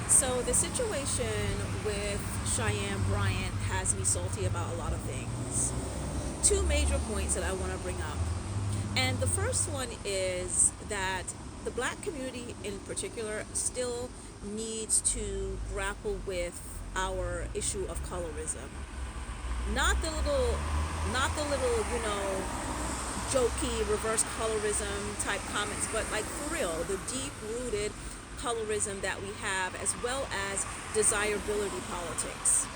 So the situation with Cheyenne Bryant has me salty about a lot of things. Two major points that I want to bring up. And the first one is that the black community in particular still needs to grapple with our issue of colorism. Not the little jokey reverse colorism type comments, but like for real, the deep rooted colorism that we have, as well as desirability politics,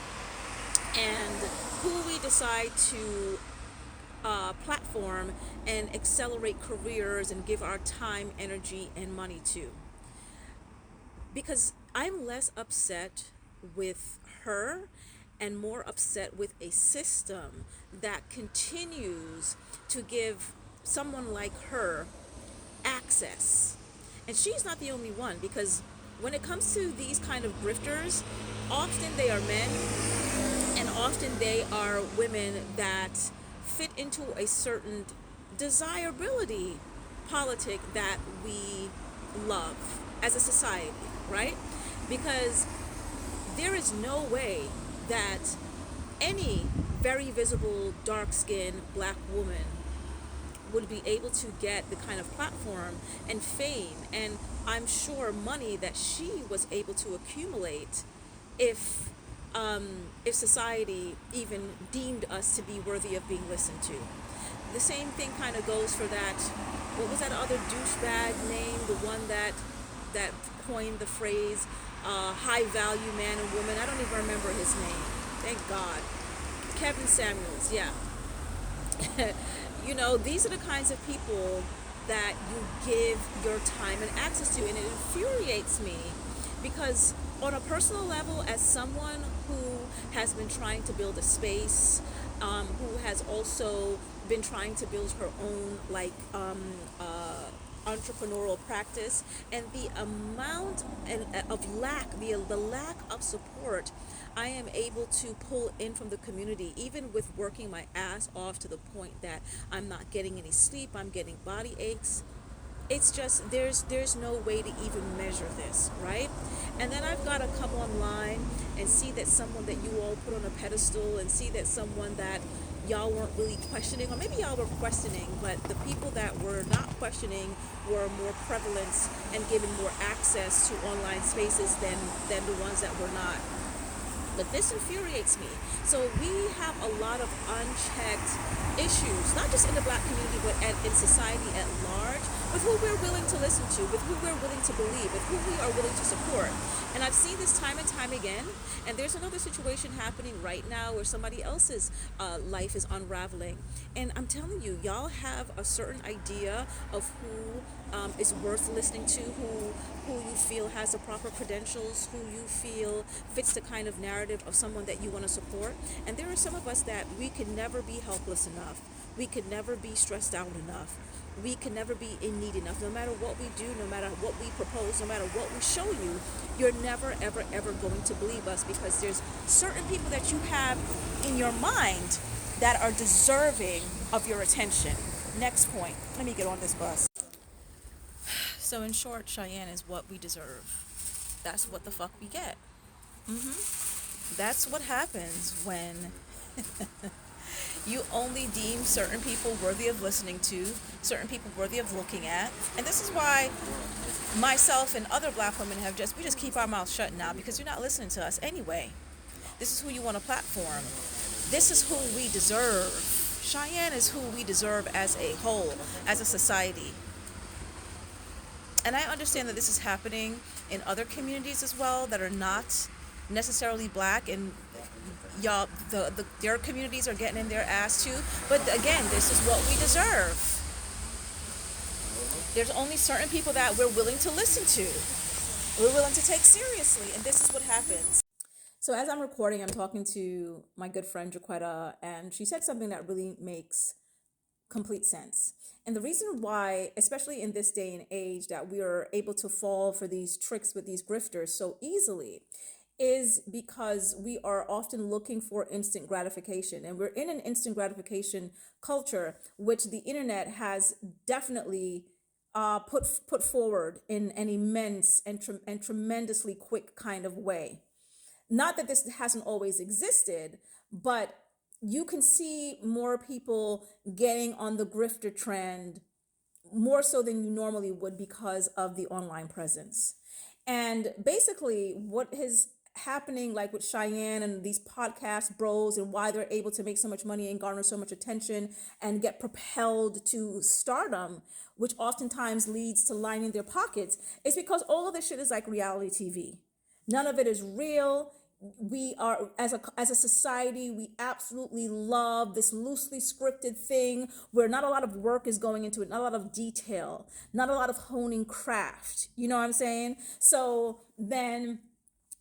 and who we decide to platform and accelerate careers and give our time, energy, and money to. Because I'm less upset with her and more upset with a system that continues to give someone like her access. And she's not the only one, because when it comes to these kind of grifters, often they are men, and often they are women that fit into a certain desirability politic that we love as a society, right? Because there is no way that any very visible dark skinned black woman would be able to get the kind of platform and fame and, I'm sure, money that she was able to accumulate if if society even deemed us to be worthy of being listened to. The same thing kind of goes for that. What was that other douchebag name? The one that coined the phrase high value man and woman. I don't even remember his name. Thank God. Kevin Samuels. Yeah. These are the kinds of people that you give your time and access to, and it infuriates me because, on a personal level, as someone who has been trying to build a space, who has also been trying to build her own entrepreneurial practice, and the amount of the lack of support I am able to pull in from the community, even with working my ass off to the point that I'm not getting any sleep, I'm getting body aches. It's just there's no way to even measure this, right? And then I've got to come online and see that someone that you all put on a pedestal, and see that someone that y'all weren't really questioning, or maybe y'all were questioning, but the people that were not questioning were more prevalent and given more access to online spaces than the ones that were not. But this infuriates me. So we have a lot of unchecked issues, not just in the black community, but in society at large, with who we're willing to listen to, with who we're willing to believe, with who we are willing to support. And I've seen this time and time again. And there's another situation happening right now where somebody else's life is unraveling. And I'm telling you, y'all have a certain idea of who is worth listening to, who you feel has the proper credentials, who you feel fits the kind of narrative of someone that you want to support. And there are some of us that we could never be helpless enough. We could never be stressed out enough. We can never be in need enough. No matter what we do, no matter what we propose, no matter what we show you, you're never, ever, ever going to believe us, because there's certain people that you have in your mind that are deserving of your attention. Next point. Let me get on this bus. So, in short, Cheyenne is what we deserve. That's what the fuck we get. That's what happens when you only deem certain people worthy of listening to, certain people worthy of looking at. And this is why myself and other black women we just keep our mouths shut now, because you're not listening to us anyway. This is who you want to platform. This is who we deserve. Cheyenne is who we deserve as a whole, as a society. And I understand that this is happening in other communities as well that are not necessarily black, and y'all, their communities are getting in their ass too. But again, this is what we deserve. There's only certain people that we're willing to listen to, we're willing to take seriously, and this is what happens. So as I'm recording, I'm talking to my good friend Jaquetta, and she said something that really makes complete sense. And the reason why, especially in this day and age, that we are able to fall for these tricks with these grifters so easily is because we are often looking for instant gratification. And we're in an instant gratification culture, which the internet has definitely put forward in an immense and tremendously quick kind of way. Not that this hasn't always existed, but you can see more people getting on the grifter trend more so than you normally would because of the online presence. And basically, what is happening, like with Cheyenne and these podcast bros, and why they're able to make so much money and garner so much attention and get propelled to stardom, which oftentimes leads to lining their pockets, is because all of this shit is like reality TV. None of it is real. We are, as a society, we absolutely love this loosely scripted thing where not a lot of work is going into it, not a lot of detail, not a lot of honing craft. You know what I'm saying? So then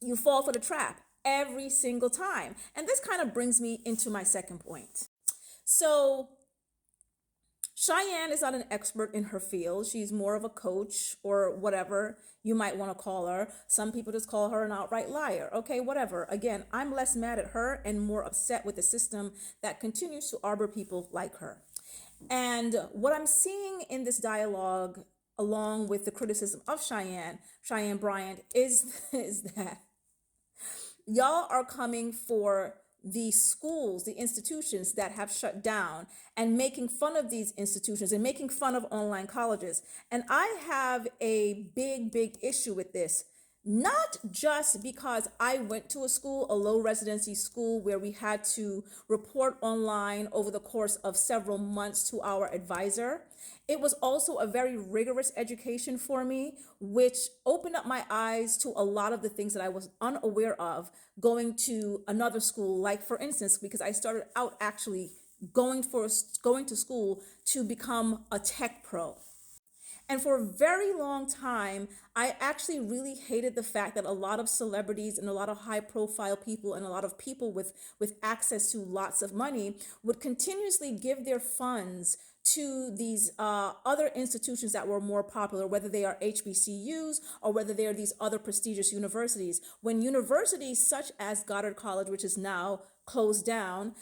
you fall for the trap every single time. And this kind of brings me into my second point. So Cheyenne is not an expert in her field. She's more of a coach or whatever you might want to call her. Some people just call her an outright liar. Okay, whatever. Again, I'm less mad at her and more upset with the system that continues to arbor people like her. And what I'm seeing in this dialogue, along with the criticism of Cheyenne Bryant, is that y'all are coming for the schools, the institutions that have shut down, and making fun of these institutions and making fun of online colleges. And I have a big issue with this. Not just because I went to a school, a low residency school, where we had to report online over the course of several months to our advisor. It was also a very rigorous education for me, which opened up my eyes to a lot of the things that I was unaware of going to another school. Like, for instance, because I started out actually going to school to become a tech pro. And for a very long time, I actually really hated the fact that a lot of celebrities and a lot of high profile people and a lot of people with access to lots of money would continuously give their funds to these other institutions that were more popular, whether they are HBCUs or whether they are these other prestigious universities. When universities such as Goddard College, which is now closed down,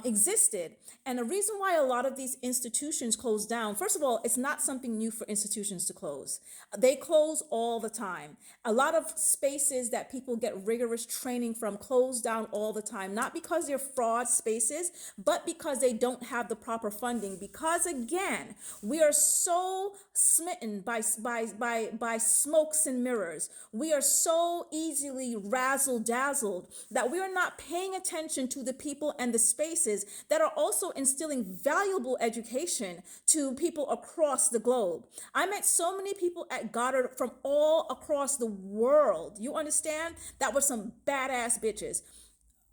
existed. And the reason why a lot of these institutions closed down, first of all, it's not something new for institutions to close. They close all the time. A lot of spaces that people get rigorous training from close down all the time, not because they're fraud spaces, but because they don't have the proper funding. Because again, we are so smitten by smokes and mirrors. We are so easily razzle dazzled that we are not paying attention to the people and the spaces that are also instilling valuable education to people across the globe. I met so many people at Goddard from all across the world. You understand? That were some badass bitches.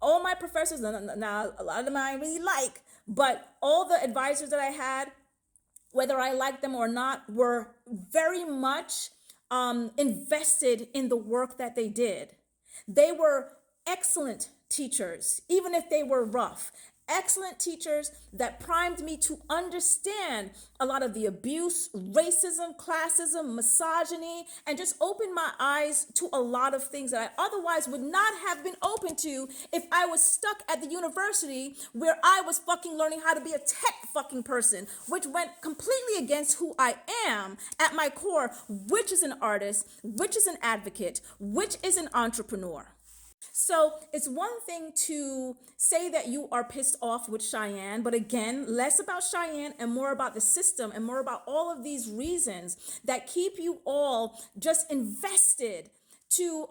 All my professors, now a lot of them I really like, but all the advisors that I had, whether I liked them or not, were very much invested in the work that they did. They were excellent teachers, even if they were rough. Excellent teachers that primed me to understand a lot of the abuse, racism, classism, misogyny, and just opened my eyes to a lot of things that I otherwise would not have been open to if I was stuck at the university where I was fucking learning how to be a tech fucking person, which went completely against who I am at my core, which is an artist, which is an advocate, which is an entrepreneur. So it's one thing to say that you are pissed off with Cheyenne, but again, less about Cheyenne and more about the system and more about all of these reasons that keep you all just invested to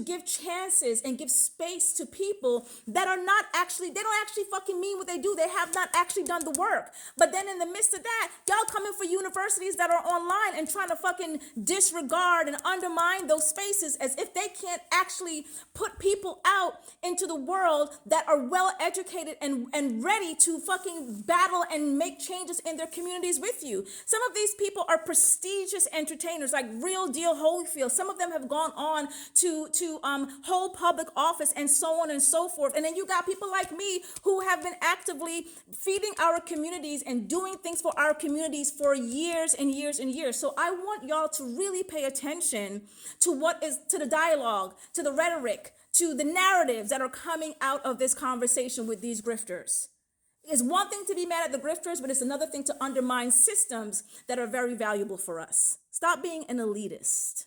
give chances and give space to people that are not actually, they don't actually fucking mean what they do. They have not actually done the work. But then in the midst of that, y'all coming for universities that are online and trying to fucking disregard and undermine those spaces as if they can't actually put people out into the world that are well educated and ready to fucking battle and make changes in their communities with you. Some of these people are prestigious entertainers, like real deal Holyfield. Some of them have gone on to hold public office and so on and so forth. And then you got people like me who have been actively feeding our communities and doing things for our communities for years and years and years. So I want y'all to really pay attention to to the dialogue, to the rhetoric, to the narratives that are coming out of this conversation with these grifters. It's one thing to be mad at the grifters, but it's another thing to undermine systems that are very valuable for us. Stop being an elitist.